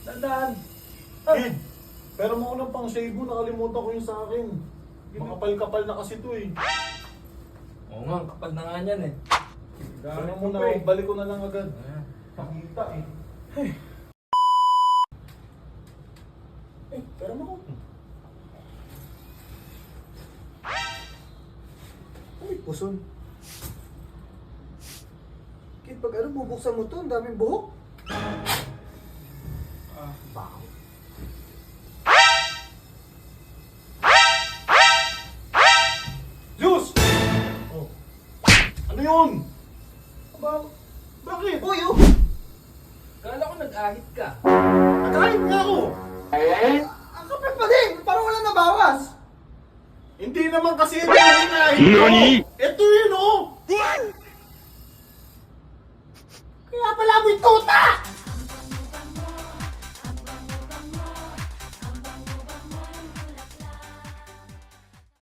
Dandaan. Kid, pero mo unang pang shave mo, nakalimutan ko yung sa akin. Makapal-kapal na kasi to eh. Oo nga, ang kapal na nga niyan eh. Ano mo na, balik ko na lang agad. Ayan. Pakita eh. Pero mo. Ay, puson. Kid, pag ano, bubuksan mo to, ang daming buhok. Baho. Zeus! Oh. Ano yun? Bakit? Uy, oh! Kala ko nag-ahit ka. Nagkahit nga ako! Ang kapal pa din! Parang wala nabawas! Hindi naman kasi ito yung hinahit ko! Ito yun oh! Kaya pala amoy tuta!